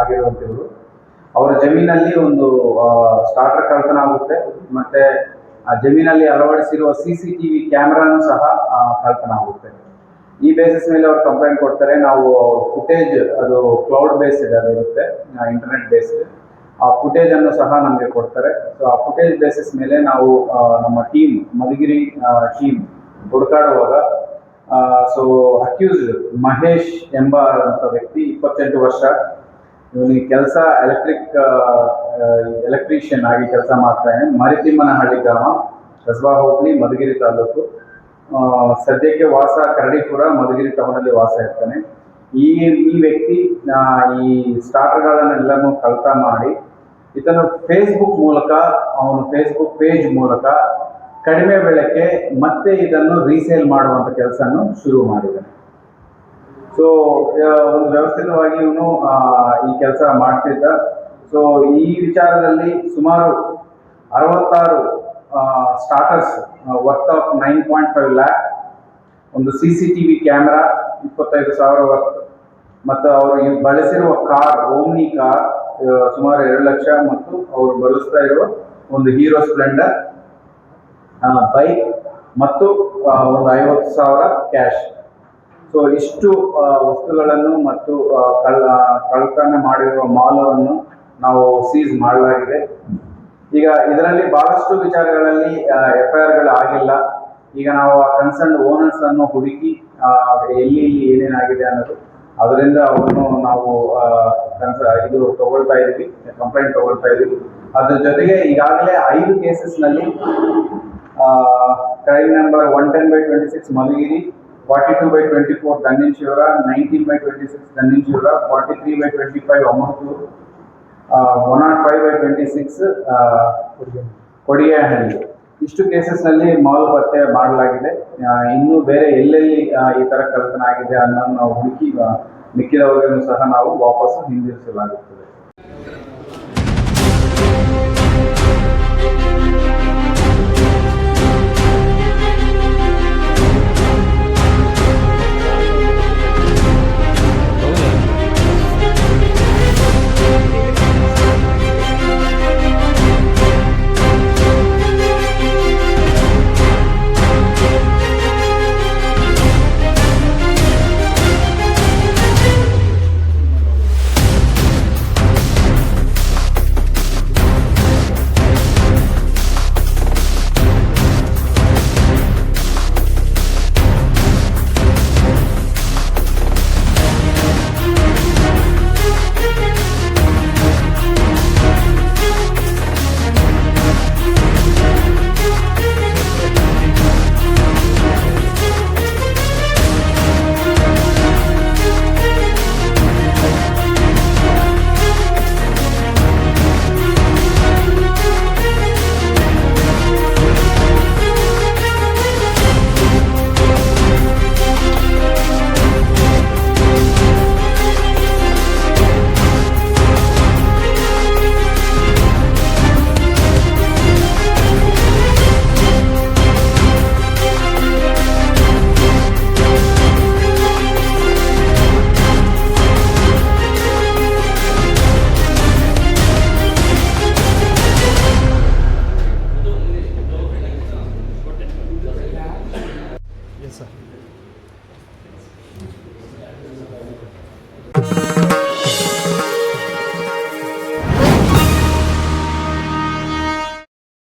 ಆಗಿರುವಂಥವ್ರು. ಅವರ ಜಮೀನಲ್ಲಿ ಒಂದು ಸ್ಟಾರ್ಟರ್ ಕಳ್ತನ ಆಗುತ್ತೆ, ಮತ್ತೆ ಆ ಜಮೀನಲ್ಲಿ ಅಳವಡಿಸಿರುವ CCTV ಕ್ಯಾಮ್ರಾನು ಸಹ ಕಳ್ತನ ಆಗುತ್ತೆ. ಈ ಬೇಸಿಸ್ ಮೇಲೆ ಅವ್ರು ಕಂಪ್ಲೇಂಟ್ ಕೊಡ್ತಾರೆ. ನಾವು ಫುಟೇಜ್, ಅದು ಕ್ಲೌಡ್ ಬೇಸ್ಡ್ ಅದು ಇರುತ್ತೆ, ಇಂಟರ್ನೆಟ್ ಬೇಸ್ಡ್, ಆ ಫುಟೇಜ್ ಅನ್ನು ಸಹ ನಮಗೆ ಕೊಡ್ತಾರೆ. ಸೊ ಆ ಫುಟೇಜ್ ಬೇಸಿಸ್ ಮೇಲೆ ನಾವು ನಮ್ಮ ಟೀಮ್, ಮಧುಗಿರಿ ಟೀಮ್ ಹುಡುಕಾಡುವಾಗ ಸೊ ಅಕ್ಯೂಸ್ಡ್ ಮಹೇಶ್ ಎಂಬ ವ್ಯಕ್ತಿ, 28 ವರ್ಷ, ಇವನಿಗೆ ಕೆಲಸ ಎಲೆಕ್ಟ್ರಿಷಿಯನ್ ಆಗಿ ಕೆಲಸ ಮಾಡ್ತಾನೆ. ಮರಿತಿಮ್ಮನಹಳ್ಳಿ ಗ್ರಾಮ, ಕಸ್ಬಾ ಹೋಬಳಿ, ಮಧುಗಿರಿ ತಾಲೂಕು. ಸದ್ಯಕ್ಕೆ ವಾಸ ಕರಡಿಪುರ, ಮಧುಗಿರಿ ಟೌನಲ್ಲಿ ವಾಸ ಇರ್ತಾನೆ. ಈ ವ್ಯಕ್ತಿ ಈ ಸ್ಟಾರ್ಟರ್ಗಳನ್ನೆಲ್ಲನೂ ಕಳ್ತ ಮಾಡಿ ಇದನ್ನು ಫೇಸ್ಬುಕ್ ಮೂಲಕ, ಅವನು ಫೇಸ್ಬುಕ್ ಪೇಜ್ ಮೂಲಕ ಕಡಿಮೆ ಬೆಲೆಗೆ ಮತ್ತೆ ಇದನ್ನು ರೀಸೇಲ್ ಮಾಡುವಂಥ ಕೆಲಸವನ್ನು ಶುರು ಮಾಡಿದ್ದಾನೆ. ಸೊ ಒಂದು ವ್ಯವಸ್ಥಿತವಾಗಿ ಇವನು ಈ ಕೆಲಸ ಮಾಡ್ತಿದ್ದ. ಸೊ ಈ ವಿಚಾರದಲ್ಲಿ ಸುಮಾರು 66 ಸ್ಟಾರ್ಟರ್ಸ್ ವರ್ತ್ ಆಫ್ 9.5 lakh, ಒಂದು CCTV ಕ್ಯಾಮ್ರಾ 25,000 ವರ್ತ್, ಮತ್ತು ಅವರು ಬಳಸಿರುವ ಕಾರ್, ಓಮ್ನಿ ಕಾರ್ ಸುಮಾರು 2 ಲಕ್ಷ, ಮತ್ತು ಅವರು ಬಳಸ್ತಾ ಇರುವ ಒಂದು ಹೀರೋ ಸ್ಪ್ಲೆಂಡರ್ ಬೈಕ್ ಮತ್ತು ಒಂದು 50,000 ಕ್ಯಾಶ್. ಸೊ ಇಷ್ಟು ವಸ್ತುಗಳನ್ನು ಮತ್ತು ಕಳ್ಳತನ ಮಾಡಿರುವ ಮಾಲವನ್ನು ನಾವು ಸೀಸ್ ಮಾಡಲಾಗಿದೆ. ಈಗ ಇದರಲ್ಲಿ ಬಹಳಷ್ಟು ವಿಚಾರಗಳಲ್ಲಿ FIRಗಳು ಆಗಿಲ್ಲ. ಈಗ ನಾವು ಆ ಕನ್ಸರ್ನ್ ಓನರ್ಸ್ ಅನ್ನು ಹುಡುಕಿ ಎಲ್ಲಿ ಏನೇನಾಗಿದೆ ಅನ್ನೋದು, ಅದರಿಂದ ಅವನು ನಾವು ಇದು ತಗೊಳ್ತಾ ಇದ್ವಿ, ಕಂಪ್ಲೇಂಟ್ ತಗೊಳ್ತಾ ಇದ್ವಿ. ಅದ್ರ ಜೊತೆಗೆ ಈಗಾಗಲೇ 5 ಕೇಸಸ್ನಲ್ಲಿ ಕ್ರೈಮ್ ನಂಬರ್ 110/26 ಮಧುಗಿರಿ, 42/24 ದನ್ನಿಂಶಿವರ, 19/26 ದನ್ನಿಂಶಿವರ, 43/25 ಅಮೃತೂರು, 105/26 ಕೊಡಿಯಾಹಳ್ಳಿ, ಇಷ್ಟು ಕೇಸಸ್ನಲ್ಲಿ ಮಾಲ್ ಪತ್ತೆ ಮಾಡಲಾಗಿದೆ. ಇನ್ನೂ ಬೇರೆ ಎಲ್ಲೆಲ್ಲಿ ಈ ಥರ ಕಳ್ಳತನ ಆಗಿದೆ ಅನ್ನೋದು ನಾವು ಹುಡುಕಿ ಮಿಕ್ಕಿದವರಿಗೂ ಸಹ ನಾವು ವಾಪಸ್ಸು ಹಿಂದಿರಿಸಲಾಗುತ್ತದೆ. Yes, sir.